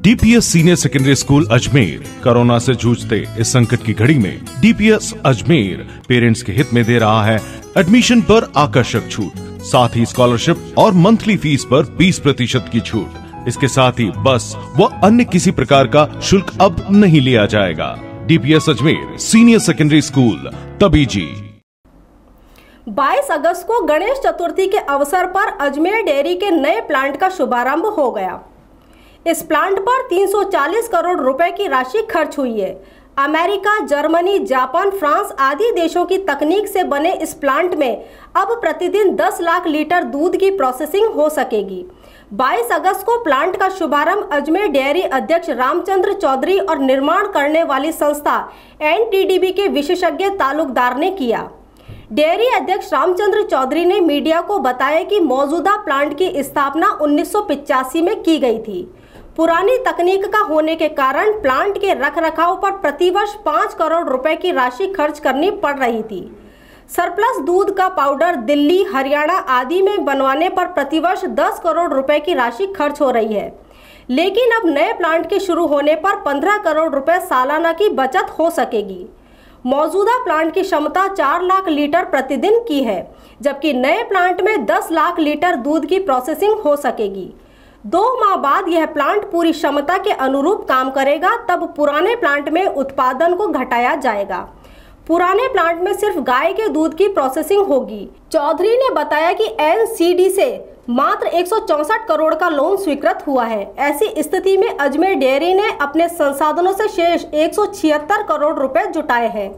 DPS senior secondary school Ajmer corona से जूझते इस संकट की घड़ी में डीपीएस अजमेर पेरेंट्स के हित में दे रहा है एडमिशन पर आकर्षक छूट, साथ ही स्कॉलरशिप और मंथली फीस पर 20% की छूट। इसके साथ ही बस व अन्य किसी प्रकार का शुल्क अब नहीं लिया जाएगा। DPS Ajmer senior secondary school Tabiji. 22 अगस्त को गणेश चतुर्थी के अवसर पर अजमेर डेयरी के नए प्लांट का शुभारंभ हो गया। इस प्लांट पर 340 करोड़ रुपए की राशि खर्च हुई है। अमेरिका, जर्मनी, जापान, फ्रांस आदि देशों की तकनीक से बने इस प्लांट में अब प्रतिदिन 10 लाख लीटर दूध की प्रोसेसिंग हो सकेगी। 22 अगस्त को प्लांट का शुभारंभ अजमेर डेयरी अध्यक्ष रामचंद्र चौधरी और निर्माण करने वाली संस्था एनटीडीबी के विशेषज्ञ तालुकदार ने किया। डेयरी अध्यक्ष रामचंद्र चौधरी ने मीडिया को बताया कि मौजूदा प्लांट की स्थापना 1985 में की गई थी। पुरानी तकनीक का होने के कारण प्लांट के रखरखाव पर प्रतिवर्ष 5 करोड़ रुपए की राशि खर्च करनी पड़ रही थी। सरप्लस दूध का पाउडर दिल्ली, हरियाणा आदि में बनवाने पर प्रतिवर्ष 10 करोड़ रुपए की राशि खर्च हो रही है, लेकिन अब नए प्लांट के शुरू होने पर 15 करोड़ रुपए सालाना की बचत हो सकेगी। मौजूदा प्लांट की क्षमता 4 लाख लीटर प्रतिदिन की है, जबकि नए प्लांट में 10 लाख लीटर दूध की प्रोसेसिंग हो सकेगी। 2 माह बाद यह प्लांट पूरी क्षमता के अनुरूप काम करेगा, तब पुराने प्लांट में उत्पादन को घटाया जाएगा। पुराने प्लांट में सिर्फ गाय के दूध की प्रोसेसिंग होगी। चौधरी ने बताया कि एनसीडी से मात्र 164 करोड़ का लोन स्वीकृत हुआ है। ऐसी स्थिति में अजमेर डेयरी ने अपने संसाधनों से शेष 176 करोड़ रुपए जुटाए हैं।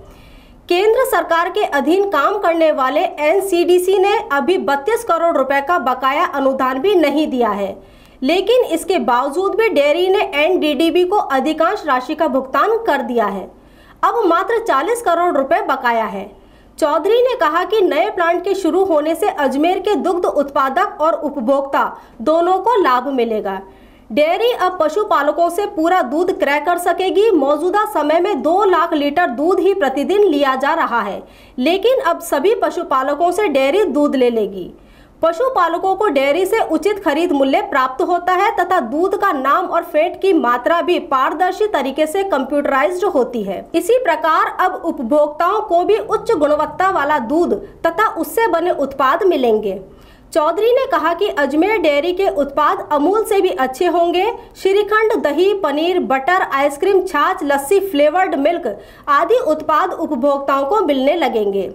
केंद्र सरकार के अधीन काम करने वाले एनसीडीसी ने अभी 32 करोड़ रुपए का बकाया अनुदान भी नहीं दिया है, लेकिन इसके बावजूद भी डेयरी ने एनडीडीबी को अधिकांश राशि का भुगतान कर दिया है। अब मात्र 40 करोड़ रुपए बकाया है। चौधरी ने कहा कि नए प्लांट के शुरू होने से अजमेर के दुग्ध उत्पादक और उपभोक्ता दोनों को लाभ मिलेगा। डेयरी अब पशुपालकों से पूरा दूध क्रय कर सकेगी। मौजूदा समय में 2 लाख लीटर दूध ही प्रतिदिन लिया जा रहा है, लेकिन अब सभी पशुपालकों से डेयरी दूध ले लेगी। पशुपालकों को डेयरी से उचित खरीद मूल्य प्राप्त होता है तथा दूध का नाम और फैट की मात्रा भी पारदर्शी तरीके से कंप्यूटराइज्ड होती है। इसी प्रकार अब उपभोक्ताओं को भी उच्च गुणवत्ता वाला दूध तथा उससे बने उत्पाद मिलेंगे। चौधरी ने कहा कि अजमेर डेयरी के उत्पाद अमूल से भी अच्छे होंगे। श्रीखंड, दही, पनीर, बटर, आइसक्रीम, छाछ, लस्सी, फ्लेवर्ड मिल्क आदि उत्पाद उपभोक्ताओं को मिलने लगेंगे।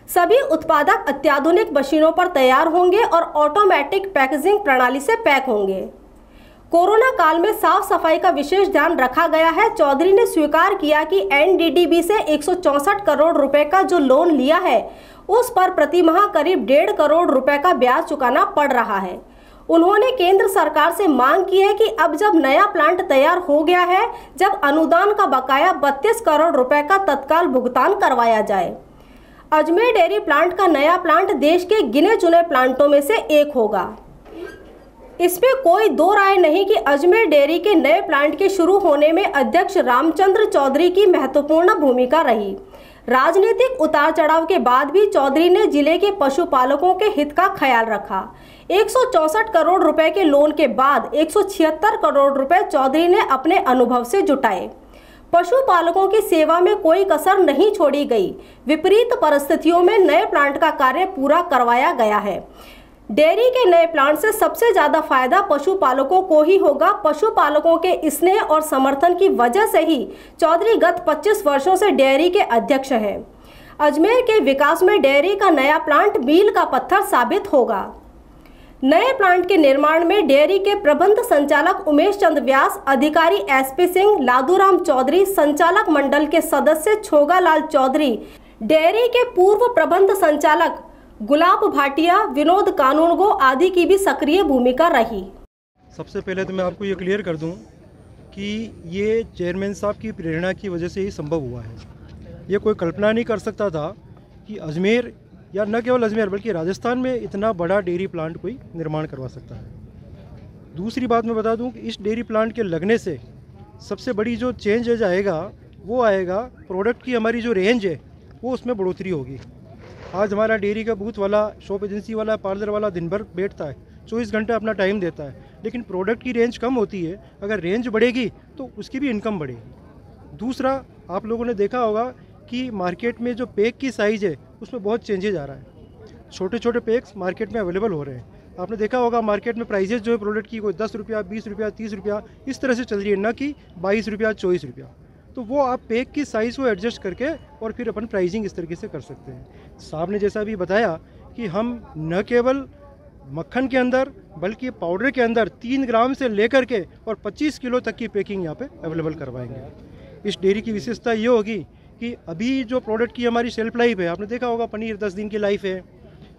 सभी उत्पादक अत्याधुनिक मशीनों पर तैयार होंगे और ऑटोमेटिक पैकेजिंग प्रणाली से पैक होंगे। कोरोना काल में साफ सफाई का विशेष ध्यान रखा गया है। चौधरी ने स्वीकार किया कि एनडीडीबी से 164 करोड़ रुपए का जो लोन लिया है, उस पर प्रति माह करीब 1.5 करोड़ रुपए का ब्याज चुकाना पड़ रहा है। उन्होंने केंद्र सरकार से मांग की है कि अब जब नया प्लांट तैयार हो गया है, जब अनुदान का बकाया 32 करोड़ रुपए का तत्काल भुगतान करवाया जाए। अजमेर डेयरी प्लांट का नया प्लांट देश के गिने चुने प्लांटों में से एक होगा। इसमें कोई दो राय नहीं कि अजमेर डेयरी के नए प्लांट के शुरू होने में अध्यक्ष रामचंद्र चौधरी की महत्वपूर्ण भूमिका रही। राजनीतिक उतार चढ़ाव के बाद भी चौधरी ने जिले के पशुपालकों के हित का ख्याल रखा। 164 करोड़ रुपए के लोन के बाद 176 करोड़ रुपए चौधरी ने अपने अनुभव से जुटाए। पशुपालकों की सेवा में कोई कसर नहीं छोड़ी गई। विपरीत परिस्थितियों में नए प्लांट का कार्य पूरा करवाया गया है। डेयरी के नए प्लांट से सबसे ज्यादा फायदा पशुपालकों को ही होगा। पशुपालकों के स्नेह और समर्थन की वजह से ही चौधरी गत 25 वर्षों से डेयरी के अध्यक्ष हैं। अजमेर के विकास में डेयरी का नया प्लांट मील का पत्थर साबित होगा। नए प्लांट के निर्माण में डेयरी के प्रबंध संचालक उमेश चंद व्यास, अधिकारी एसपी सिंह, लादूराम चौधरी, संचालक मंडल के सदस्य छोगालाल चौधरी, डेयरी के पूर्व प्रबंध संचालक गुलाब भाटिया, विनोद कानूनगो आदि की भी सक्रिय भूमिका रही। सबसे पहले तो मैं आपको ये क्लियर कर दूं कि ये चेयरमैन साहब की प्रेरणा की वजह से ही संभव हुआ है। ये कोई कल्पना नहीं कर सकता था कि अजमेर या न केवल अजमेर बल्कि राजस्थान में इतना बड़ा डेयरी प्लांट कोई निर्माण करवा सकता है। दूसरी बात मैं बता दूं कि इस डेयरी प्लांट के लगने से सबसे बड़ी जो चेंज आएगा वो आएगा प्रोडक्ट की हमारी जो रेंज है वो उसमें बढ़ोतरी होगी। आज हमारा डेयरी का बूथ वाला, शॉप एजेंसी वाला, पार्लर वाला दिन भर बैठता है, 24 घंटे अपना टाइम देता है, लेकिन प्रोडक्ट की रेंज कम होती है। अगर रेंज बढ़ेगी तो उसकी भी इनकम बढ़ेगी। दूसरा, आप लोगों ने देखा होगा कि मार्केट में जो पैक की साइज़ है उसमें बहुत चेंजेज आ रहा है। छोटे छोटे पैक्स मार्केट में अवेलेबल हो रहे हैं। आपने देखा होगा मार्केट में प्राइजेज जो है प्रोडक्ट की कोई 10 रुपया, 20 रुपया, 30 रुपया इस तरह से चल रही है, ना कि 22 रुपया, 24 रुपया। तो वो आप पैक की साइज़ को एडजस्ट करके और फिर अपन प्राइसिंग इस तरीके से कर सकते हैं। साहब ने जैसा भी बताया कि हम न केवल मक्खन के अंदर बल्कि पाउडर के अंदर 3 ग्राम से लेकर के और 25 किलो तक की पैकिंग यहाँ पे अवेलेबल करवाएंगे। इस डेयरी की विशेषता ये होगी कि अभी जो प्रोडक्ट की हमारी शेल्फ लाइफ है, आपने देखा होगा पनीर 10 दिन की लाइफ है,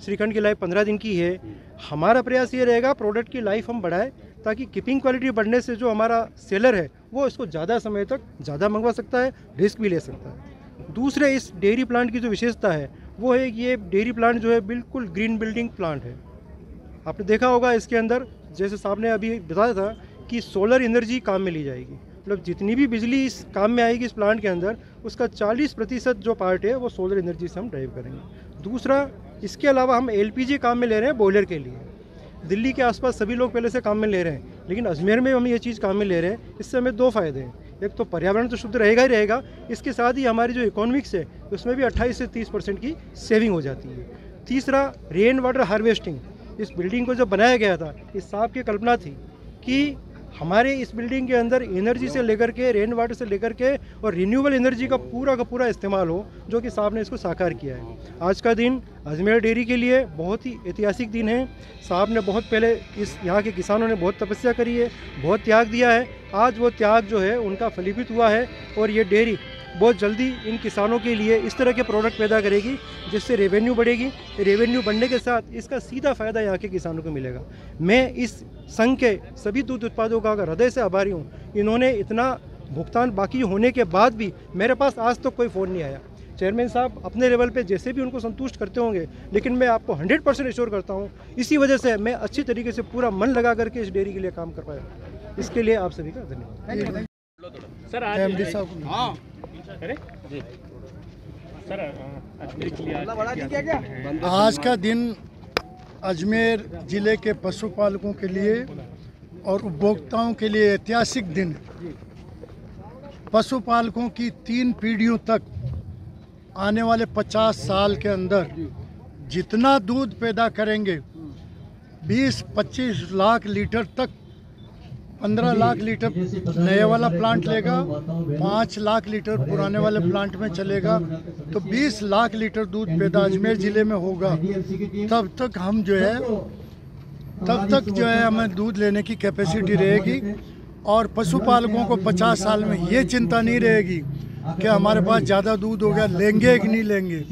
श्रीखंड की लाइफ 15 दिन की है। हमारा प्रयास ये रहेगा प्रोडक्ट की लाइफ हम बढ़ाएं, ताकि कीपिंग क्वालिटी बढ़ने से जो हमारा सेलर है वो इसको ज़्यादा समय तक ज़्यादा मंगवा सकता है, रिस्क भी ले सकता है। दूसरे, इस डेयरी प्लांट की जो विशेषता है वो है कि ये डेयरी प्लांट जो है बिल्कुल ग्रीन बिल्डिंग प्लांट है। आपने देखा होगा इसके अंदर, जैसे साहब ने अभी बताया था कि सोलर एनर्जी काम में ली जाएगी। मतलब जितनी भी बिजली इस काम में आएगी इस प्लांट के अंदर, उसका 40% जो पार्ट है वो सोलर एनर्जी से हम ड्राइव करेंगे। दूसरा, इसके अलावा हम LPG काम में ले रहे हैं बॉयलर के लिए। दिल्ली के आसपास सभी लोग पहले से काम में ले रहे हैं, लेकिन अजमेर में हम ये चीज़ काम में ले रहे हैं। इससे हमें 2 फ़ायदे हैं। एक तो पर्यावरण तो शुद्ध रहेगा ही रहेगा, इसके साथ ही हमारी जो इकोनॉमिक्स है उसमें भी 28 से 30% की सेविंग हो जाती है। तीसरा, रेन वाटर हार्वेस्टिंग। इस बिल्डिंग को जब बनाया गया था, इस साहब की कल्पना थी कि हमारे इस बिल्डिंग के अंदर एनर्जी से लेकर के, रेन वाटर से लेकर के और रिन्यूएबल एनर्जी का पूरा इस्तेमाल हो, जो कि साहब ने इसको साकार किया है। आज का दिन अजमेर डेयरी के लिए बहुत ही ऐतिहासिक दिन है। साहब ने बहुत पहले यहाँ के किसानों ने बहुत तपस्या करी है, बहुत त्याग दिया है। आज वो त्याग जो है उनका फलीभूत हुआ है और ये डेयरी बहुत जल्दी इन किसानों के लिए इस तरह के प्रोडक्ट पैदा करेगी जिससे रेवेन्यू बढ़ेगी। रेवेन्यू बढ़ने के साथ इसका सीधा फ़ायदा यहाँ के किसानों को मिलेगा। मैं इस संघ के सभी दूध उत्पादकों का हृदय से आभारी हूँ। इन्होंने इतना भुगतान बाकी होने के बाद भी मेरे पास आज तक कोई फ़ोन नहीं आया। चेयरमैन साहब अपने लेवल पे जैसे भी उनको संतुष्ट करते होंगे, लेकिन मैं आपको 100% एश्योर करता हूँ, इसी वजह से मैं अच्छी तरीके से पूरा मन लगा करके इस डेयरी के लिए काम कर पाया। इसके लिए आप सभी का धन्यवाद। सर आज का दिन अजमेर ज़िले के पशुपालकों के लिए और उपभोक्ताओं के लिए ऐतिहासिक दिन है। पशुपालकों की 3 पीढ़ियों तक आने वाले 50 साल के अंदर जितना दूध पैदा करेंगे, 20-25 लाख लीटर तक, 15 लाख लीटर नए वाला प्लांट लेगा, 5 लाख लीटर पुराने वाले प्लांट में चलेगा, तो 20 लाख लीटर दूध पैदा अजमेर ज़िले में होगा। तब तक हमें दूध लेने की कैपेसिटी रहेगी और पशुपालकों को 50 साल में ये चिंता नहीं रहेगी कि हमारे पास ज़्यादा दूध हो गया, लेंगे कि नहीं लेंगे।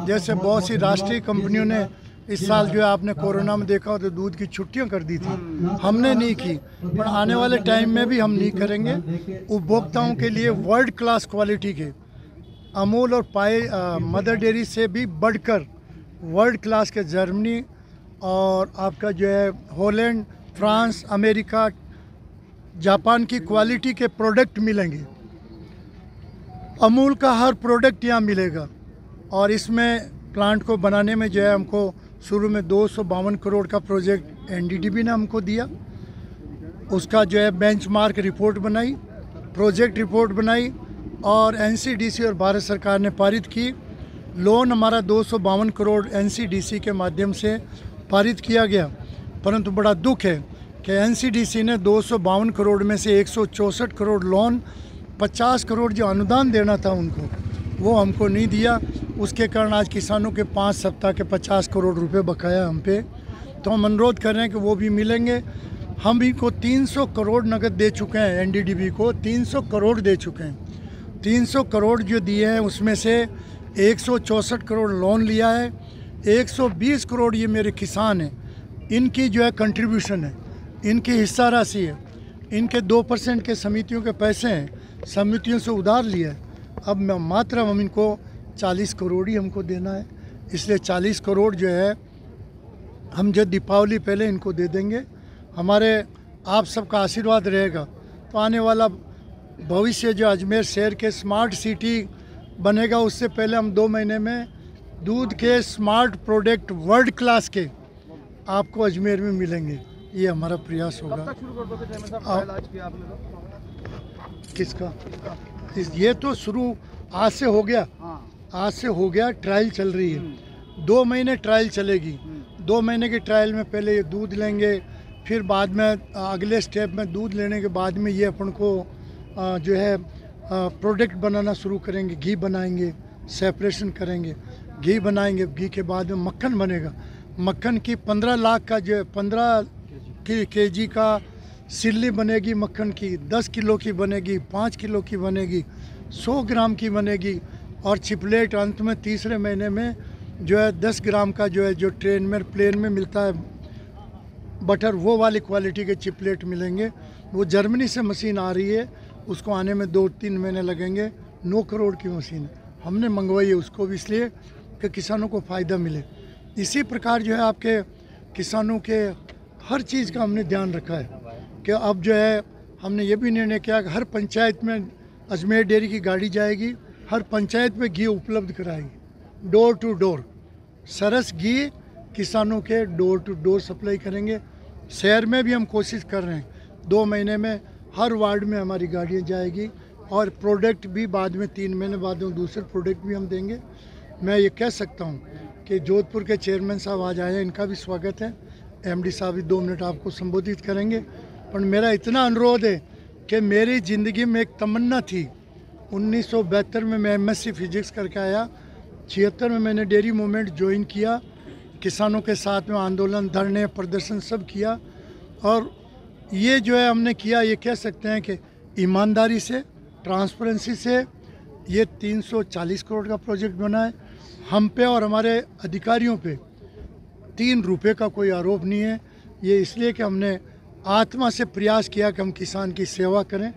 जैसे बहुत सी राष्ट्रीय कंपनियों ने इस साल जो है आपने कोरोना में देखा हो तो दूध की छुट्टियां कर दी थी, हमने नहीं की, पर आने वाले टाइम में भी हम नहीं करेंगे। उपभोक्ताओं के लिए वर्ल्ड क्लास क्वालिटी के अमूल और मदर डेयरी से भी बढ़कर वर्ल्ड क्लास के जर्मनी और आपका जो है हॉलैंड, फ्रांस, अमेरिका, जापान की क्वालिटी के प्रोडक्ट मिलेंगे। अमूल का हर प्रोडक्ट यहाँ मिलेगा और इसमें प्लांट को बनाने में जो है हमको शुरू में 252 करोड़ का प्रोजेक्ट NDDB ने हमको दिया। उसका जो है बेंचमार्क रिपोर्ट बनाई, प्रोजेक्ट रिपोर्ट बनाई और NCDC और भारत सरकार ने पारित की। लोन हमारा 252 करोड़ NCDC के माध्यम से पारित किया गया, परंतु बड़ा दुख है कि NCDC ने 252 करोड़ में से 164 करोड़ लोन, 50 करोड़ जो अनुदान देना था उनको, वो हमको नहीं दिया। उसके कारण आज किसानों के 5 सप्ताह के 50 करोड़ रुपए बकाया हम पे। तो हम अनुरोध कर रहे हैं कि वो भी मिलेंगे। हम इनको 300 करोड़ नगद दे चुके हैं, NDDB को 300 करोड़ दे चुके हैं। 300 करोड़ जो दिए हैं उसमें से 164 करोड़ लोन लिया है, 120 करोड़ ये मेरे किसान हैं, इनकी जो है कंट्रीब्यूशन है, इनकी हिस्सा राशि है, इनके 2% के समितियों के पैसे हैं, समितियों से उधार लिया है। अब मात्र हम इनको 40 करोड़ ही हमको देना है, इसलिए 40 करोड़ जो है हम जो दीपावली पहले इनको दे देंगे। हमारे आप सबका आशीर्वाद रहेगा तो आने वाला भविष्य जो अजमेर शहर के स्मार्ट सिटी बनेगा, उससे पहले हम 2 महीने में दूध के स्मार्ट प्रोडक्ट वर्ल्ड क्लास के आपको अजमेर में मिलेंगे। ये हमारा प्रयास होगा। किसका? ये तो शुरू आज से हो गया, आज से हो गया, ट्रायल चल रही है। 2 महीने ट्रायल चलेगी। 2 महीने के ट्रायल में पहले ये दूध लेंगे, फिर बाद में अगले स्टेप में दूध लेने के बाद में ये अपन को जो है प्रोडक्ट बनाना शुरू करेंगे। घी बनाएंगे, सेपरेशन करेंगे, घी बनाएंगे। घी के बाद में मक्खन बनेगा। मक्खन की 15 लाख का जो 15 केजी का सिल्ली बनेगी मक्खन की, 10 किलो की बनेगी, 5 किलो की बनेगी, 100 ग्राम की बनेगी। और चिपलेट अंत में तीसरे महीने में जो है 10 ग्राम का जो है जो ट्रेन में प्लेन में मिलता है बटर, वो वाली क्वालिटी के चिपलेट मिलेंगे। वो जर्मनी से मशीन आ रही है, उसको आने में 2-3 महीने लगेंगे। 9 करोड़ की मशीन हमने मंगवाई है उसको भी, इसलिए कि किसानों को फ़ायदा मिले। इसी प्रकार जो है आपके किसानों के हर चीज़ का हमने ध्यान रखा है कि अब जो है हमने ये भी निर्णय किया कि हर पंचायत में अजमेर डेयरी की गाड़ी जाएगी, हर पंचायत में घी उपलब्ध कराएगी, डोर टू डोर। सरस घी किसानों के डोर टू डोर सप्लाई करेंगे। शहर में भी हम कोशिश कर रहे हैं, 2 महीने में हर वार्ड में हमारी गाड़ियाँ जाएगी। और प्रोडक्ट भी बाद में 3 महीने बाद में दूसरे प्रोडक्ट भी हम देंगे। मैं ये कह सकता हूँ कि जोधपुर के चेयरमैन साहब आज आए हैं, इनका भी स्वागत है। एमडी साहब भी 2 मिनट आपको संबोधित करेंगे। पर मेरा इतना अनुरोध है कि मेरी ज़िंदगी में एक तमन्ना थी। 1972 में मैं MSc फिजिक्स करके आया, 76 में मैंने डेयरी मूवमेंट ज्वाइन किया, किसानों के साथ में आंदोलन, धरने, प्रदर्शन सब किया। और ये जो है हमने किया, ये कह सकते हैं कि ईमानदारी से, ट्रांसपेरेंसी से ये 340 करोड़ का प्रोजेक्ट बना है। हम पे और हमारे अधिकारियों पे 3 रुपये का कोई आरोप नहीं है। ये इसलिए कि हमने आत्मा से प्रयास किया कि हम किसान की सेवा करें,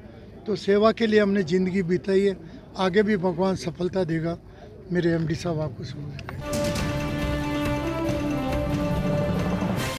तो सेवा के लिए हमने ज़िंदगी बिताई है। आगे भी भगवान सफलता देगा। मेरे MD साहब आपको सुन।